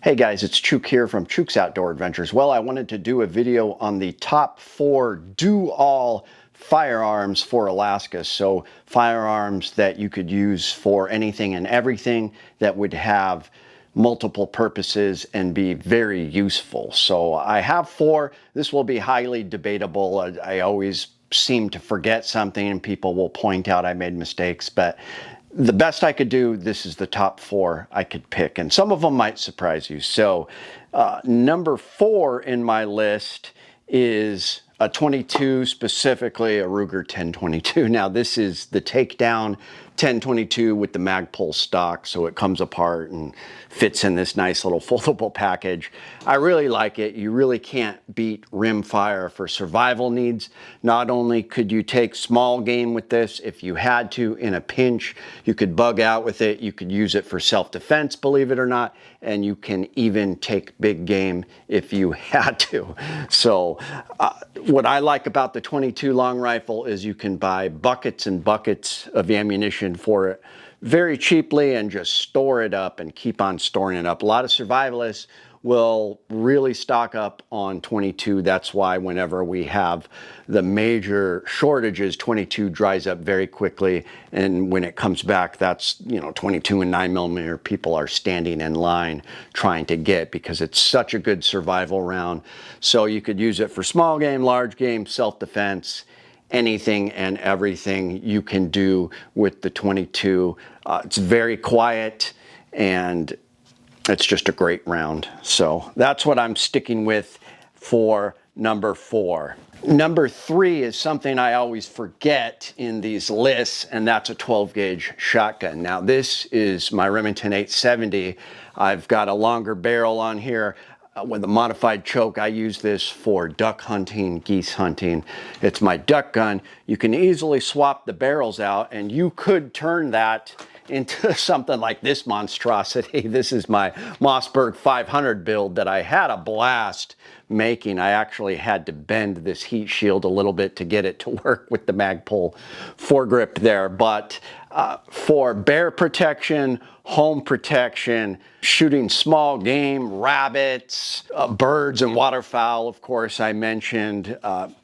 Hey guys, it's Chuke here from Chuke's Outdoor Adventures. Well, I wanted to do a video on the top 4 do-all firearms for Alaska. So firearms that you could use for anything and everything that would have multiple purposes and be very useful. So I have 4. This will be highly debatable. I always seem to forget something and people will point out I made mistakes, but the best I could do, this is the top 4 I could pick, and some of them might surprise you. So number 4 in my list is a 22, specifically a Ruger 1022. Now this is the takedown 1022 with the Magpul stock, so it comes apart and fits in this nice little foldable package. I really like it. You really can't beat rimfire for survival needs. Not only could you take small game with this, if you had to in a pinch, you could bug out with it. You could use it for self-defense, believe it or not, and you can even take big game if you had to. So what I like about the 22 long rifle is you can buy buckets and buckets of ammunition for it very cheaply and just store it up and keep on storing it up. A lot of survivalists will really stock up on 22. That's why whenever we have the major shortages, 22 dries up very quickly, and when it comes back, that's, 22 and 9mm people are standing in line trying to get, because it's such a good survival round. So you could use it for small game, large game, self-defense, anything and everything you can do with the 22. It's very quiet and it's just a great round. So that's what I'm sticking with for number 4. Number 3 is something I always forget in these lists, and that's a 12 gauge shotgun. Now this is my Remington 870. I've got a longer barrel on here. With a modified choke, I use this for duck hunting, geese hunting. It's my duck gun. You can easily swap the barrels out, and you could turn that into something like this monstrosity. This is my Mossberg 500 build that I had a blast making. I actually had to bend this heat shield a little bit to get it to work with the Magpul foregrip there. But for bear protection, home protection, shooting small game, rabbits, birds and waterfowl, of course, I mentioned,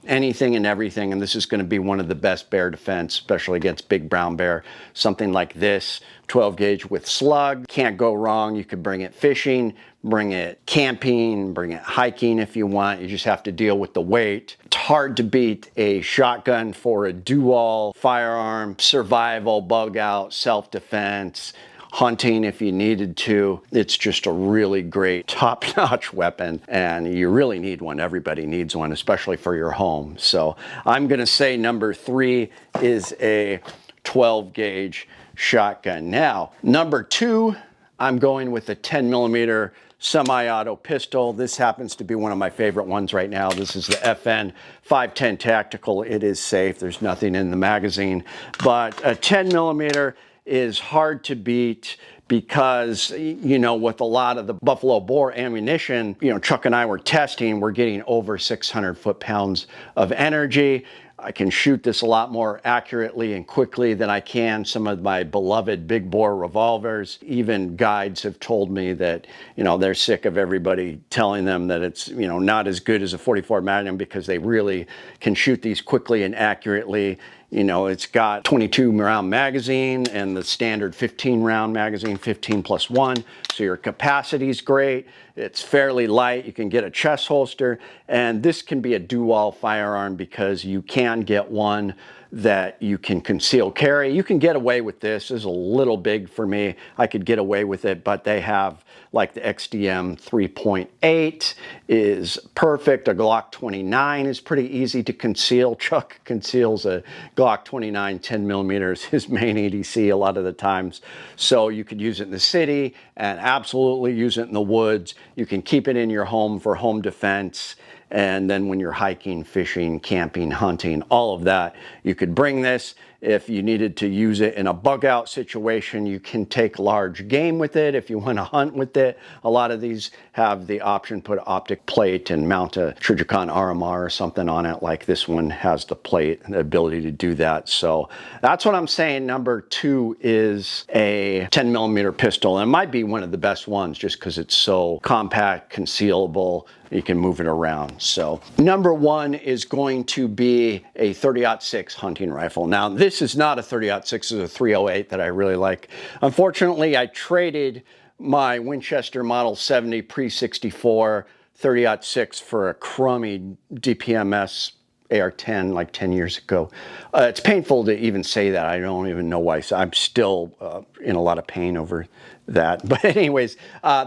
anything and everything. And this is going to be one of the best bear defense, especially against big brown bear. Something like this, 12 gauge with slug, can't go wrong. You could bring it fishing, bring it camping, bring it hiking if you want. You just have to deal with the weight. It's hard to beat a shotgun for a do-all firearm, survival, bug out, self-defense, hunting if you needed to. It's just a really great top-notch weapon, and you really need one. Everybody needs one, especially for your home. So I'm gonna say number 3 is a 12 gauge shotgun. Now, number 2, I'm going with a 10mm semi-auto pistol. This happens to be one of my favorite ones right now. This is the FN 510 Tactical. It is safe. There's nothing in the magazine, but a 10mm is hard to beat because, with a lot of the Buffalo Bore ammunition, Chuck and I were testing, we're getting over 600 foot-pounds of energy. I can shoot this a lot more accurately and quickly than I can some of my beloved big bore revolvers. Even guides have told me that, they're sick of everybody telling them that it's, not as good as a 44 Magnum, because they really can shoot these quickly and accurately. It's got 22 round magazine and the standard 15 round magazine, 15+1. So your capacity is great. It's fairly light. You can get a chest holster, and this can be a do-all firearm because you can get one that you can conceal carry. You can get away with this. This is a little big for me. I could get away with it, but they have, like the XDM 3.8 is perfect. A Glock 29 is pretty easy to conceal. Chuck conceals a Glock 29 10mm, his main EDC a lot of the times. So you could use it in the city and absolutely use it in the woods. You can keep it in your home for home defense. And then when you're hiking, fishing, camping, hunting, all of that, you could bring this. If you needed to use it in a bug out situation, you can take large game with it. If you want to hunt with it, a lot of these have the option, put an optic plate and mount a Trijicon RMR or something on it, like this one has the plate and the ability to do that. So that's what I'm saying. Number 2 is a 10mm pistol. And it might be one of the best ones just because it's so compact, concealable, you can move it around. So number 1 is going to be a 30-06 hunting rifle. Now this is not a 30-06, it's a 308 that I really like. Unfortunately, I traded my Winchester Model 70 Pre-64 30-06 for a crummy DPMS AR-10 like 10 years ago. It's painful to even say that. I don't even know why. So I'm still in a lot of pain over that. But anyways,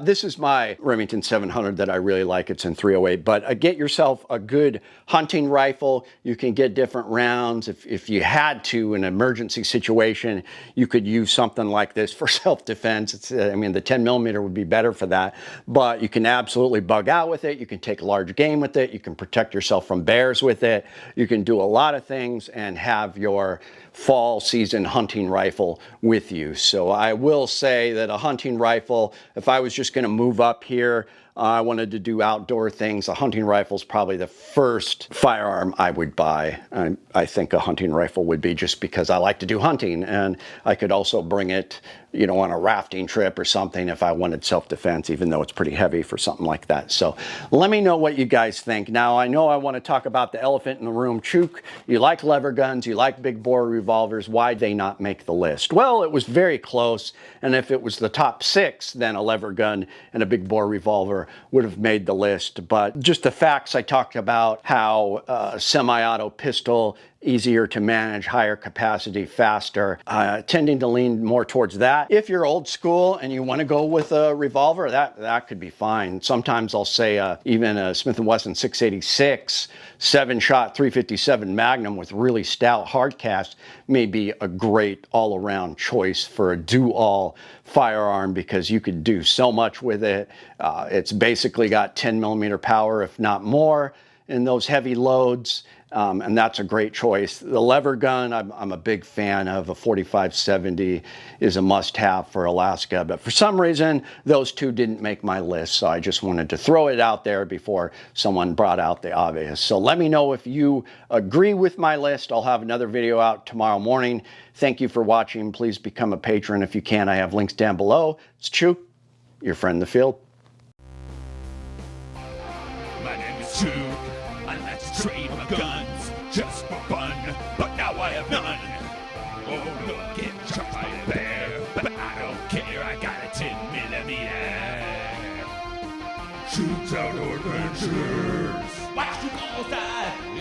this is my Remington 700 that I really like. It's in 308. But get yourself a good hunting rifle. You can get different rounds. If you had to, in an emergency situation, you could use something like this for self-defense. I mean, the 10mm would be better for that. But you can absolutely bug out with it. You can take large game with it. You can protect yourself from bears with it. You can do a lot of things and have your fall season hunting rifle with you. So I will say that a hunting rifle, if I was just going to move up here, I wanted to do outdoor things, a hunting rifle is probably the first firearm I would buy. I think a hunting rifle would be, just because I like to do hunting, and I could also bring it, you know, on a rafting trip or something if I wanted self-defense, even though it's pretty heavy for something like that. So let me know what you guys think. Now, I know I want to talk about the elephant in the room. Chuke, you like lever guns, you like big bore revolvers. Why'd they not make the list? Well, it was very close, and if it was the top 6, then a lever gun and a big bore revolver would have made the list. But just the facts I talked about, how semi-auto pistol, easier to manage, higher capacity, faster, tending to lean more towards that. If you're old school and you want to go with a revolver, that could be fine. Sometimes I'll say even a Smith & Wesson 686 7-shot 357 Magnum with really stout hard cast may be a great all-around choice for a do-all firearm, because you could do so much with it. It's basically got 10mm power, if not more, in those heavy loads. And that's a great choice. The lever gun, I'm a big fan of. A 4570 is a must-have for Alaska, but for some reason, those two didn't make my list, so I just wanted to throw it out there before someone brought out the obvious. So let me know if you agree with my list. I'll have another video out tomorrow morning. Thank you for watching. Please become a patron if you can. I have links down below. It's Chuke, your friend in the field. My name is Chuke. I like to trade my guns just for fun, but now I have none. Oh, look, get shot by a bear, but I don't care, I got a 10mm. Chuke's Outdoor Adventures. Watch you go outside.